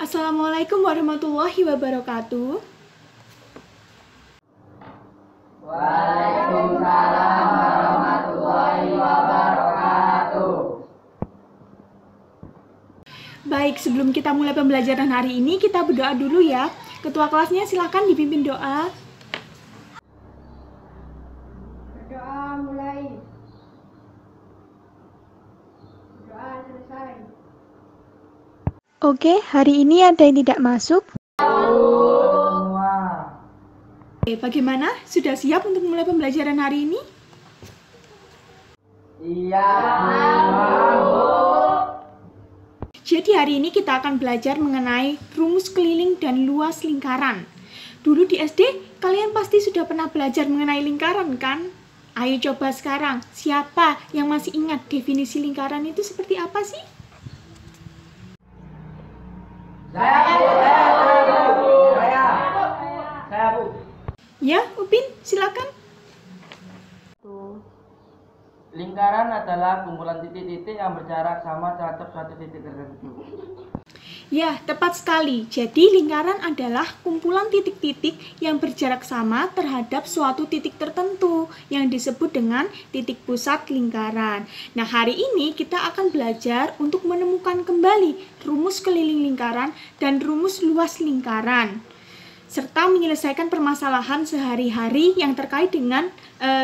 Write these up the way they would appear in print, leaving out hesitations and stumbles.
Assalamualaikum warahmatullahi wabarakatuh. Waalaikumsalam warahmatullahi wabarakatuh. Baik, sebelum kita mulai pembelajaran hari ini, kita berdoa dulu ya. Ketua kelasnya silakan dipimpin doa. Berdoa mulai. Doa selesai. Oke, hari ini ada yang tidak masuk. Semua. Oke, bagaimana? Sudah siap untuk mulai pembelajaran hari ini? Iya, Bu. Jadi hari ini kita akan belajar mengenai rumus keliling dan luas lingkaran. Dulu di SD, kalian pasti sudah pernah belajar mengenai lingkaran kan? Ayo coba sekarang, siapa yang masih ingat definisi lingkaran itu seperti apa sih? Saya, Bu. Saya, Bu. Ya, Upin, silakan. Lingkaran adalah kumpulan titik-titik yang berjarak sama terhadap suatu titik tertentu. Ya, tepat sekali. Jadi, lingkaran adalah kumpulan titik-titik yang berjarak sama terhadap suatu titik tertentu yang disebut dengan titik pusat lingkaran. Nah, hari ini kita akan belajar untuk menemukan kembali rumus keliling lingkaran dan rumus luas lingkaran, serta menyelesaikan permasalahan sehari-hari yang terkait dengan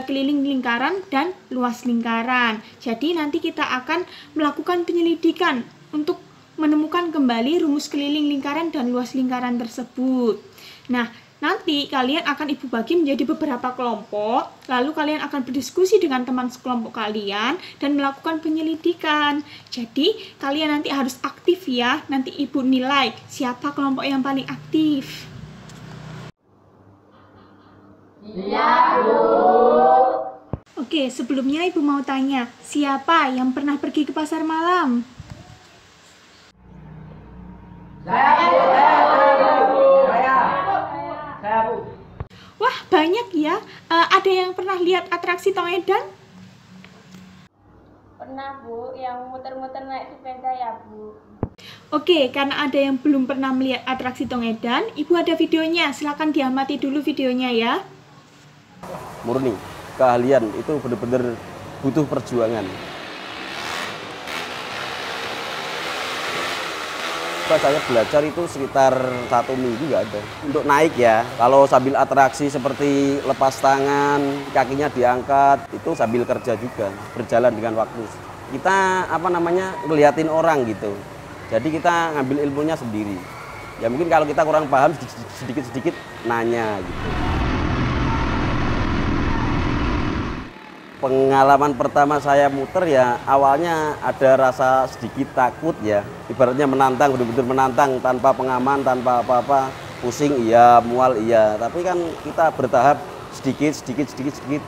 keliling lingkaran dan luas lingkaran. Jadi nanti kita akan melakukan penyelidikan untuk menemukan kembali rumus keliling lingkaran dan luas lingkaran tersebut. Nah, nanti kalian akan Ibu bagi menjadi beberapa kelompok, lalu kalian akan berdiskusi dengan teman sekelompok kalian dan melakukan penyelidikan. Jadi, kalian nanti harus aktif ya, nanti Ibu nilai siapa kelompok yang paling aktif. Iya, Bu. Oke, sebelumnya Ibu mau tanya, siapa yang pernah pergi ke pasar malam? Saya, Bu. Saya, Bu. Wah, banyak ya. Ada yang pernah lihat atraksi Tong Edan? Pernah, Bu, yang muter-muter naik sepeda ya, Bu. Oke, karena ada yang belum pernah melihat atraksi Tong Edan, Ibu ada videonya. Silakan diamati dulu videonya ya. Murni, keahlian itu benar-benar butuh perjuangan. Saya belajar itu sekitar 1 minggu nggak ada. Untuk naik ya, kalau sambil atraksi seperti lepas tangan, kakinya diangkat, itu sambil kerja juga, berjalan dengan waktu. Kita ngeliatin orang gitu. Jadi kita ngambil ilmunya sendiri. Ya mungkin kalau kita kurang paham sedikit-sedikit nanya gitu. Pengalaman pertama saya muter ya awalnya ada rasa sedikit takut ya. Ibaratnya menantang, benar-benar menantang tanpa pengaman, tanpa apa-apa. Pusing iya, mual iya. Tapi kan kita bertahap sedikit,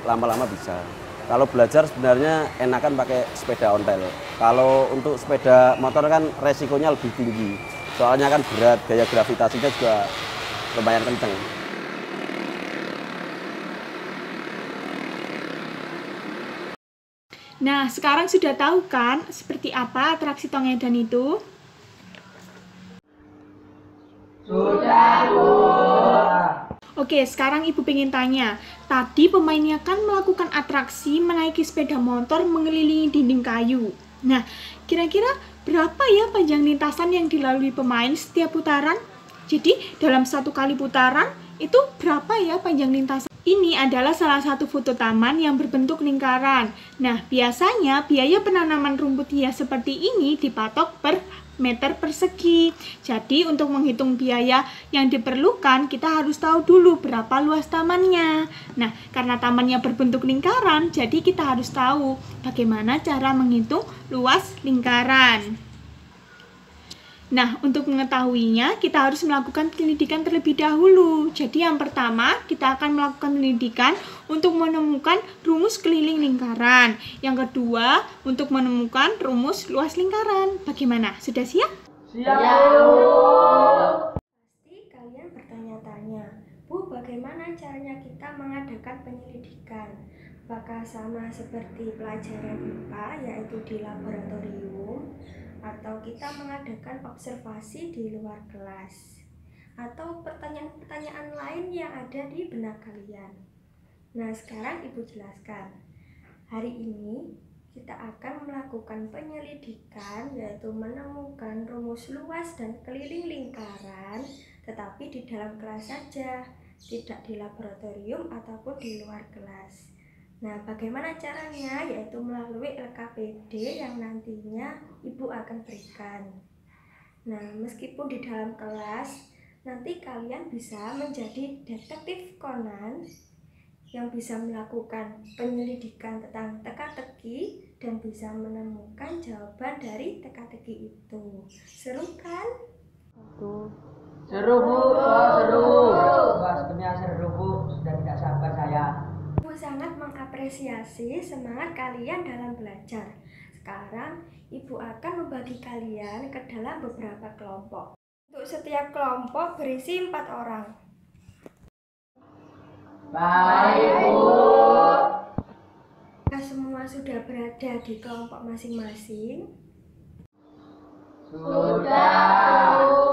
lama-lama bisa. Kalau belajar sebenarnya enakan pakai sepeda ontel. Kalau untuk sepeda motor kan resikonya lebih tinggi. Soalnya kan berat, gaya gravitasinya juga lumayan kenceng. Nah, sekarang sudah tahu kan seperti apa atraksi Tong Edan itu? Sudah, Bu. Oke, sekarang Ibu pengen tanya. Tadi pemainnya kan melakukan atraksi menaiki sepeda motor mengelilingi dinding kayu. Nah, kira-kira berapa ya panjang lintasan yang dilalui pemain setiap putaran? Jadi, dalam satu kali putaran, itu berapa ya panjang lintasan? Ini adalah salah satu foto taman yang berbentuk lingkaran. Nah, biasanya biaya penanaman rumput hias seperti ini dipatok per meter persegi. Jadi, untuk menghitung biaya yang diperlukan, kita harus tahu dulu berapa luas tamannya. Nah, karena tamannya berbentuk lingkaran, jadi kita harus tahu bagaimana cara menghitung luas lingkaran. Nah, untuk mengetahuinya, kita harus melakukan penyelidikan terlebih dahulu. Jadi, yang pertama, kita akan melakukan penyelidikan untuk menemukan rumus keliling lingkaran. Yang kedua, untuk menemukan rumus luas lingkaran. Bagaimana? Sudah siap? Siap, Bu. Pasti kalian bertanya-tanya, Bu, bagaimana caranya kita mengadakan penyelidikan? Apakah sama seperti pelajaran IPA, yaitu di laboratorium, atau kita mengadakan observasi di luar kelas, atau pertanyaan-pertanyaan lain yang ada di benak kalian. Nah, sekarang Ibu jelaskan. Hari ini kita akan melakukan penyelidikan, yaitu menemukan rumus luas dan keliling lingkaran, tetapi di dalam kelas saja, tidak di laboratorium ataupun di luar kelas. Nah, bagaimana caranya? Yaitu melalui LKPD yang nantinya Ibu akan berikan. Nah, meskipun di dalam kelas, nanti kalian bisa menjadi detektif Conan yang bisa melakukan penyelidikan tentang teka-teki dan bisa menemukan jawaban dari teka-teki itu. Seru kan? Seru Bu, seru. Wah, sebenarnya seru Bu, sudah tidak sabar saya. Ibu sangat mengapresiasi semangat kalian dalam belajar. Sekarang Ibu akan membagi kalian ke dalam beberapa kelompok. Untuk setiap kelompok berisi 4 orang. Baik Bu. Jika semua sudah berada di kelompok masing-masing, Sudah Bu.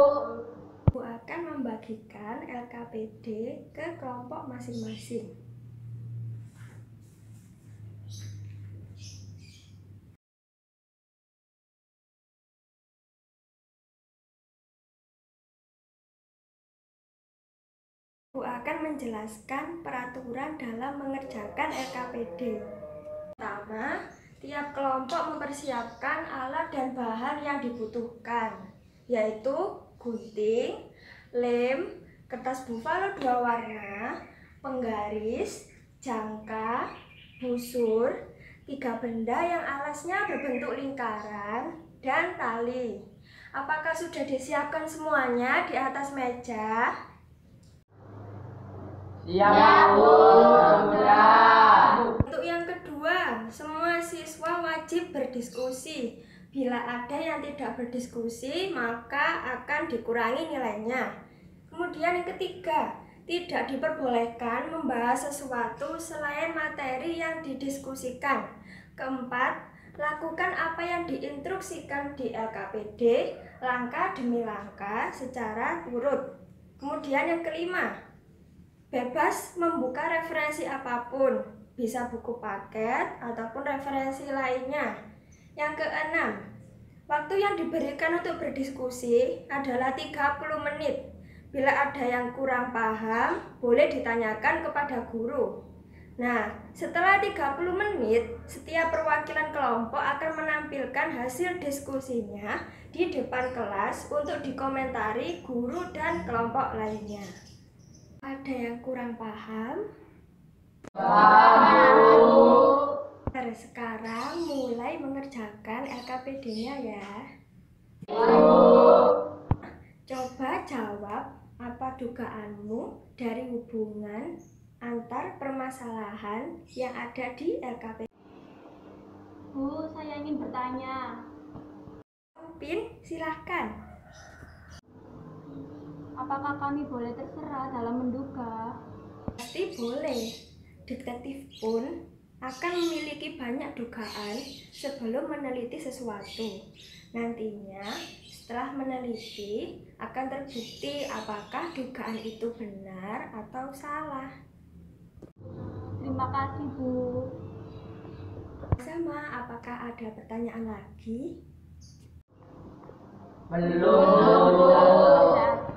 Ibu akan membagikan LKPD ke kelompok masing-masing. Ibu akan menjelaskan peraturan dalam mengerjakan LKPD. Pertama, tiap kelompok mempersiapkan alat dan bahan yang dibutuhkan, yaitu gunting, lem, kertas bufalo 2 warna, penggaris, jangka, busur, 3 benda yang alasnya berbentuk lingkaran, dan tali. Apakah sudah disiapkan semuanya di atas meja? Siap Bu, sudah. Untuk yang kedua, semua siswa wajib berdiskusi. Bila ada yang tidak berdiskusi, maka akan dikurangi nilainya. Kemudian yang ketiga, tidak diperbolehkan membahas sesuatu selain materi yang didiskusikan. Keempat, lakukan apa yang diinstruksikan di LKPD, langkah demi langkah secara urut. Kemudian yang kelima, bebas membuka referensi apapun, bisa buku paket ataupun referensi lainnya. Yang keenam, waktu yang diberikan untuk berdiskusi adalah 30 menit. Bila ada yang kurang paham, boleh ditanyakan kepada guru. Nah, setelah 30 menit, setiap perwakilan kelompok akan menampilkan hasil diskusinya di depan kelas untuk dikomentari guru dan kelompok lainnya. Ada yang kurang paham? Paham Bu. Sekarang mulai mengerjakan LKPD-nya ya. Coba jawab apa dugaanmu dari hubungan antar permasalahan yang ada di LKPD. Bu, saya ingin bertanya. Pin, silahkan. Apakah kami boleh terserah dalam menduga? Pasti boleh. Detektif pun akan memiliki banyak dugaan sebelum meneliti sesuatu. Nantinya, setelah meneliti, akan terbukti apakah dugaan itu benar atau salah. Terima kasih, Bu. Sama, apakah ada pertanyaan lagi? Belum.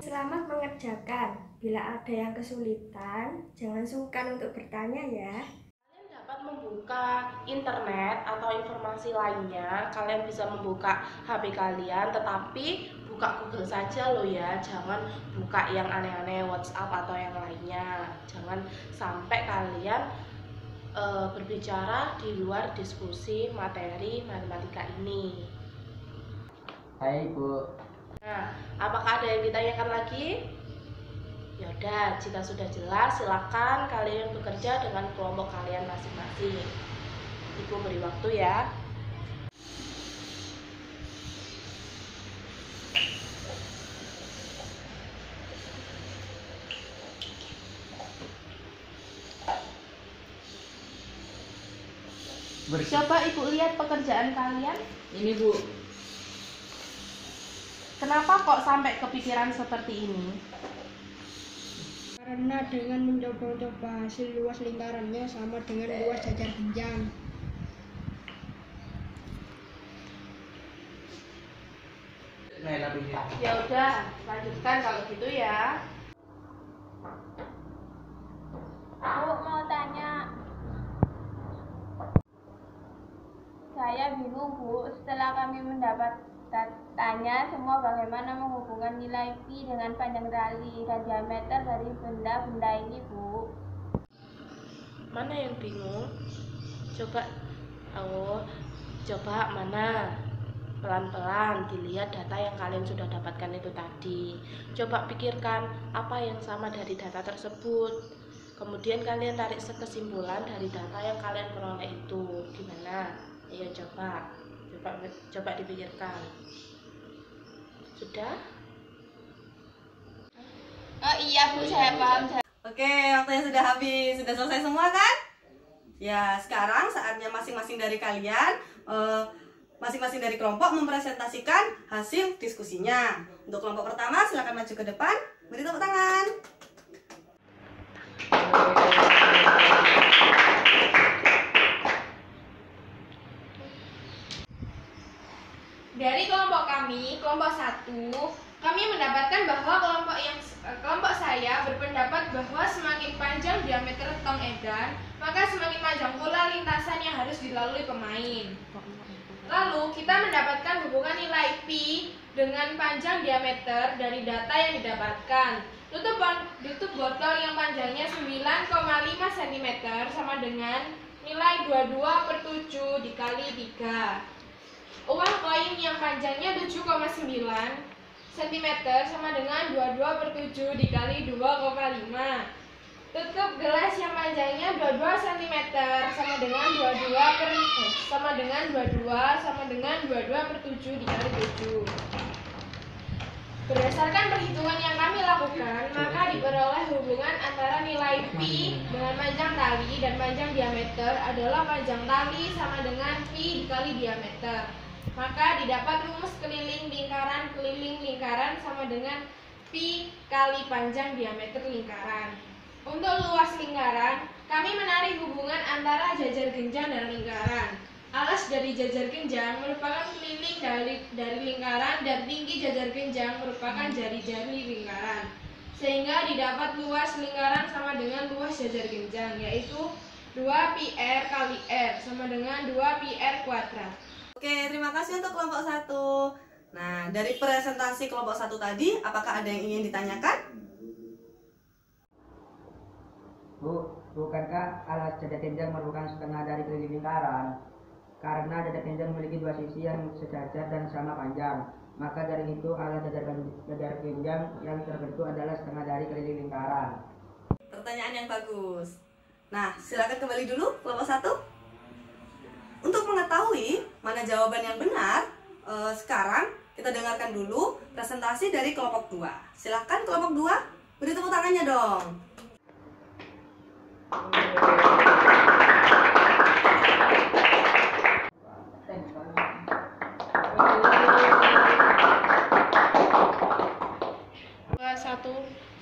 Selamat mengerjakan. Bila ada yang kesulitan, jangan sungkan untuk bertanya ya. Kalian dapat membuka internet atau informasi lainnya. Kalian bisa membuka HP kalian, tetapi buka Google saja loh ya. Jangan buka yang aneh-aneh, WhatsApp atau yang lainnya. Jangan sampai kalian berbicara di luar diskusi materi matematika ini. Baik Bu. Nah, apakah ada yang ditanyakan lagi? Ya udah, jika sudah jelas, silakan kalian bekerja dengan kelompok kalian masing-masing. Ibu beri waktu ya. Coba Ibu lihat pekerjaan kalian. Ini Bu. Kenapa kok sampai kepikiran seperti ini? Karena dengan mencoba-coba hasil luas lingkarannya sama dengan luas jajar genjang. Ya udah, lanjutkan kalau gitu ya. Bu, mau tanya. Saya bingung, Bu. Setelah kami mendapat tanya semua bagaimana menghubungkan nilai pi dengan panjang tali dan diameter dari benda-benda ini, Bu. Mana yang bingung? Coba mana? Pelan-pelan dilihat data yang kalian sudah dapatkan itu tadi. Coba pikirkan apa yang sama dari data tersebut. Kemudian kalian tarik kesimpulan dari data yang kalian peroleh itu. Gimana? Ayo coba dipikirkan. Sudah? Oh iya, Bu, saya paham. Oke, waktunya sudah habis. Sudah selesai semua kan? Ya, sekarang saatnya masing-masing dari kalian masing-masing dari kelompok mempresentasikan hasil diskusinya. Untuk kelompok pertama, silakan maju ke depan, beri tepuk tangan. Dari kelompok kami, kelompok 1, kami mendapatkan bahwa kelompok saya berpendapat bahwa semakin panjang diameter tong edan, maka semakin panjang pula lintasan yang harus dilalui pemain. Lalu kita mendapatkan hubungan nilai pi dengan panjang diameter dari data yang didapatkan. Tutup botol yang panjangnya 9,5 cm sama dengan nilai 22/7 dikali 3. Uang koin yang panjangnya 7,9 cm sama dengan 22/7 dikali 2,5. Tutup gelas yang panjangnya 22 cm sama dengan 22 22/7 dikali 7. Berdasarkan perhitungan yang kami lakukan, maka diperoleh hubungan antara nilai pi dengan panjang tali dan panjang diameter adalah panjang tali sama dengan pi dikali diameter. Maka didapat rumus keliling lingkaran sama dengan pi kali panjang diameter lingkaran. Untuk luas lingkaran, kami menarik hubungan antara jajar genjang dan lingkaran. Alas dari jajar genjang merupakan keliling dari lingkaran dan tinggi jajar genjang merupakan jari-jari lingkaran. Sehingga didapat luas lingkaran sama dengan luas jajar genjang, yaitu 2πr kali r sama dengan 2πr kuadrat. Oke, terima kasih untuk kelompok 1. Nah, dari presentasi kelompok 1 tadi, apakah ada yang ingin ditanyakan? Bu, bukankah alas jajar genjang merupakan setengah dari keliling lingkaran? Karena jajar genjang memiliki dua sisi yang sejajar dan sama panjang, maka dari itu alas jajar genjang yang terbentuk adalah setengah dari keliling lingkaran. Pertanyaan yang bagus. Nah, silakan kembali dulu kelompok 1. Untuk mengetahui mana jawaban yang benar, sekarang kita dengarkan dulu presentasi dari kelompok 2. Silakan kelompok 2, beri tepuk tangannya dong.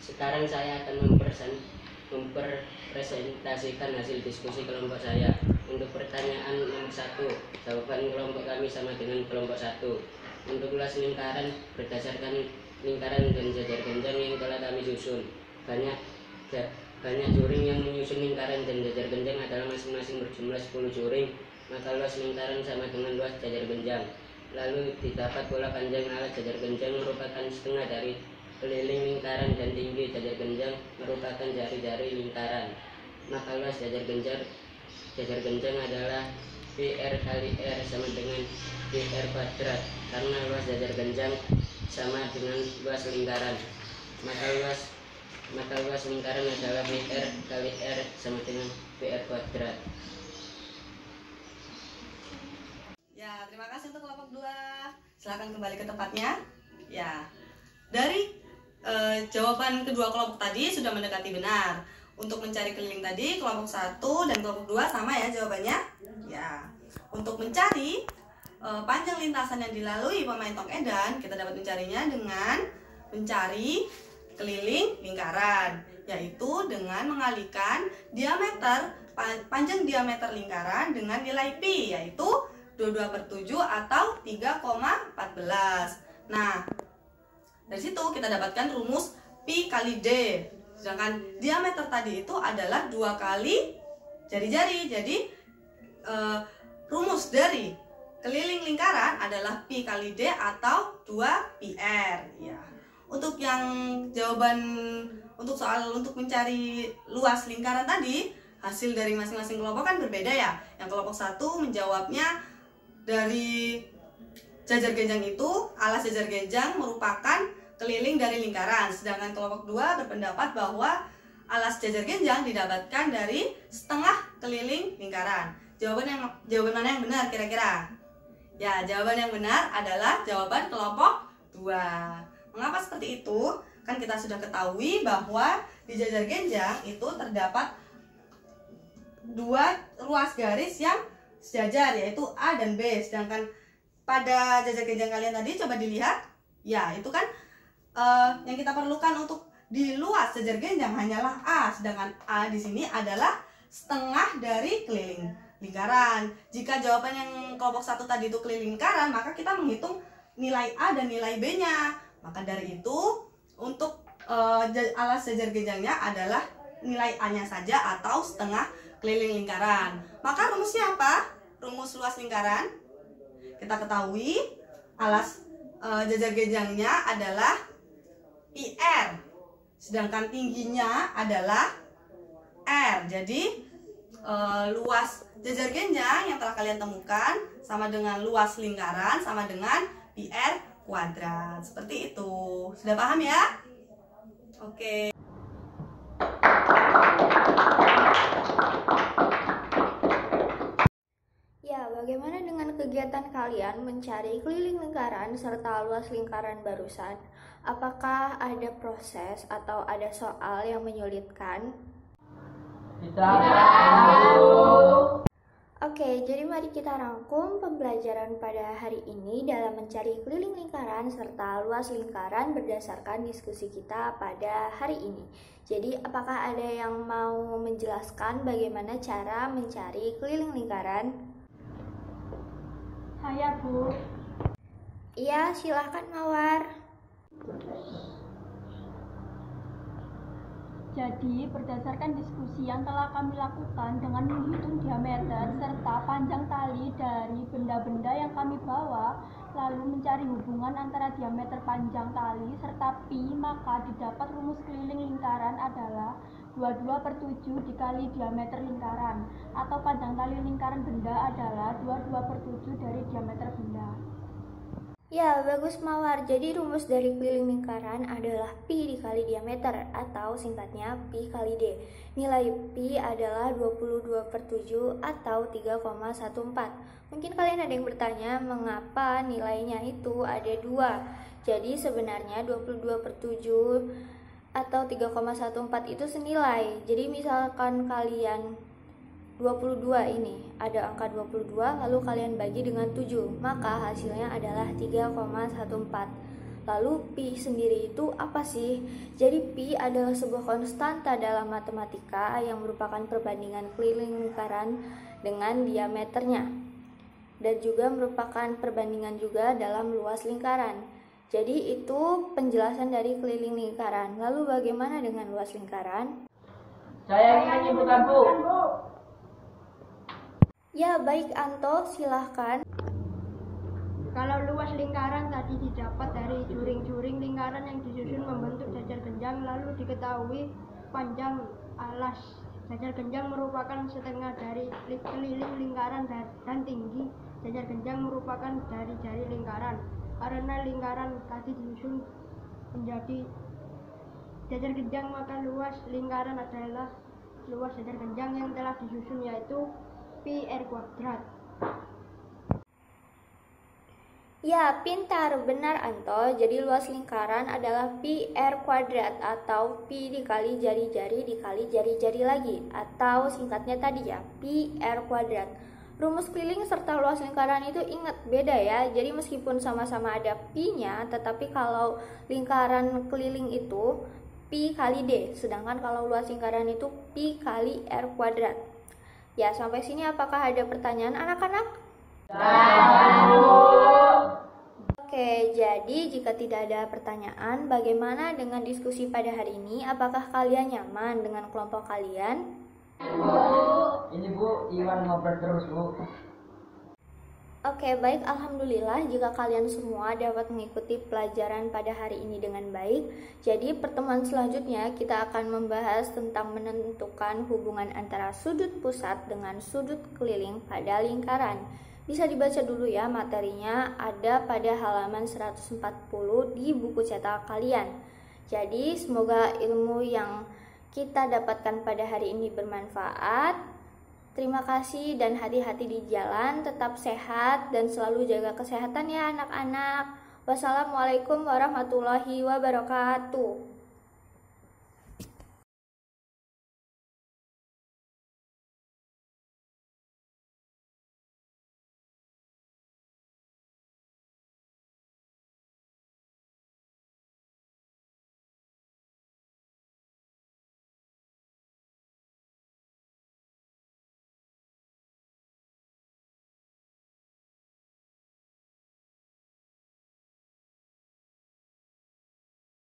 Sekarang saya akan mempresentasikan hasil diskusi kelompok saya. Untuk pertanyaan nomor 1, jawaban kelompok kami sama dengan kelompok 1. Untuk luas lingkaran berdasarkan lingkaran dan jajar genjang yang telah kami susun. Banyak juring yang menyusun lingkaran dan jajar genjang adalah masing-masing berjumlah 10 juring, maka luas lingkaran sama dengan luas jajar genjang. Lalu didapat pula panjang alas jajar genjang merupakan setengah dari keliling lingkaran dan tinggi jajar genjang merupakan jari-jari lingkaran. Maka luas jajar genjang adalah PR kali R sama dengan PR kuadrat, karena luas jajar genjang sama dengan luas lingkaran. Maka luas lingkaran adalah PR kali R sama dengan PR kuadrat. Ya, terima kasih untuk kelompok 2. Silakan kembali ke tempatnya. Ya, dari jawaban kedua kelompok tadi sudah mendekati benar. Untuk mencari keliling tadi, kelompok 1 dan kelompok 2 sama ya jawabannya. Ya, untuk mencari panjang lintasan yang dilalui pemain tong edan, kita dapat mencarinya dengan mencari keliling lingkaran, yaitu dengan mengalihkan panjang diameter lingkaran dengan nilai pi, yaitu 22/7 atau 3,14. Nah, dari situ kita dapatkan rumus pi kali d. Sedangkan diameter tadi itu adalah 2 kali jari-jari. Jadi rumus dari keliling lingkaran adalah pi kali d atau 2πr ya. Untuk yang jawaban untuk mencari luas lingkaran tadi, hasil dari masing-masing kelompok kan berbeda ya. Yang kelompok 1 menjawabnya dari jajar genjang itu, alas jajar genjang merupakan keliling dari lingkaran. Sedangkan kelompok 2 berpendapat bahwa alas jajar genjang didapatkan dari setengah keliling lingkaran. Jawaban mana yang benar kira-kira? Ya, jawaban yang benar adalah jawaban kelompok 2. Mengapa seperti itu? Kan kita sudah ketahui bahwa di jajar genjang itu terdapat 2 ruas garis yang sejajar, yaitu A dan B. Sedangkan pada jajar genjang kalian tadi coba dilihat, ya itu kan yang kita perlukan untuk di luas jajar genjang hanyalah A, sedangkan A di sini adalah setengah dari keliling lingkaran. Jika jawaban yang kelompok 1 tadi itu keliling lingkaran, maka kita menghitung nilai A dan nilai B-nya. Maka dari itu untuk alas jajar genjangnya adalah nilai A-nya saja atau setengah keliling lingkaran. Maka rumusnya apa? Rumus luas lingkaran. Kita ketahui alas jajar genjangnya adalah πr, sedangkan tingginya adalah r. Jadi luas jajar genjang yang telah kalian temukan sama dengan luas lingkaran sama dengan πr kuadrat. Seperti itu. Sudah paham ya? Oke. Ya, bagaimana dengan kegiatan kalian mencari keliling lingkaran serta luas lingkaran barusan? Apakah ada proses atau ada soal yang menyulitkan? Oke, jadi mari kita rangkum pembelajaran pada hari ini dalam mencari keliling lingkaran serta luas lingkaran berdasarkan diskusi kita pada hari ini. Jadi, apakah ada yang mau menjelaskan bagaimana cara mencari keliling lingkaran? Saya, Bu. Iya, silahkan Mawar. Jadi, berdasarkan diskusi yang telah kami lakukan dengan menghitung diameter serta panjang tali dari benda-benda yang kami bawa, lalu mencari hubungan antara diameter panjang tali serta pi, maka didapat rumus keliling lingkaran adalah 22/7 dikali diameter lingkaran, atau panjang tali lingkaran benda adalah 22/7 dari diameter benda. Ya, bagus Mawar. Jadi rumus dari keliling lingkaran adalah pi dikali diameter atau singkatnya pi kali d. Nilai pi adalah 22/7 atau 3,14. Mungkin kalian ada yang bertanya mengapa nilainya itu ada 2. Jadi sebenarnya 22/7 atau 3,14 itu senilai. Jadi misalkan kalian 22 ini, ada angka 22 lalu kalian bagi dengan 7, maka hasilnya adalah 3,14. Lalu pi sendiri itu apa sih? Jadi pi adalah sebuah konstanta dalam matematika yang merupakan perbandingan keliling lingkaran dengan diameternya, dan juga merupakan perbandingan juga dalam luas lingkaran. Jadi itu penjelasan dari keliling lingkaran. Lalu bagaimana dengan luas lingkaran? Saya ingin menyebutkan, Bu. Ya, baik Anto, silahkan. Kalau luas lingkaran tadi didapat dari juring-juring lingkaran yang disusun membentuk jajar genjang, lalu diketahui panjang alas jajar genjang merupakan setengah dari keliling lingkaran dan tinggi jajar genjang merupakan dari jari lingkaran. Karena lingkaran tadi disusun menjadi jajar genjang, maka luas lingkaran adalah luas jajar genjang yang telah disusun, yaitu pi r kuadrat. Ya, pintar, benar Anto. Jadi luas lingkaran adalah pi r kuadrat atau pi dikali jari-jari dikali jari-jari lagi, atau singkatnya tadi ya, pi r kuadrat. Rumus keliling serta luas lingkaran itu ingat beda ya. Jadi meskipun sama-sama ada pi-nya, tetapi kalau lingkaran keliling itu pi kali d, sedangkan kalau luas lingkaran itu pi kali r kuadrat. Ya, sampai sini apakah ada pertanyaan anak-anak? Oke, jadi jika tidak ada pertanyaan, bagaimana dengan diskusi pada hari ini? Apakah kalian nyaman dengan kelompok kalian? Ini Bu, Iwan ngobrol terus Bu. Oke, baik. Alhamdulillah jika kalian semua dapat mengikuti pelajaran pada hari ini dengan baik. Jadi pertemuan selanjutnya kita akan membahas tentang menentukan hubungan antara sudut pusat dengan sudut keliling pada lingkaran. Bisa dibaca dulu ya materinya, ada pada halaman 140 di buku cetak kalian. Jadi semoga ilmu yang kita dapatkan pada hari ini bermanfaat. Terima kasih dan hati-hati di jalan, tetap sehat dan selalu jaga kesehatan ya anak-anak. Wassalamualaikum warahmatullahi wabarakatuh.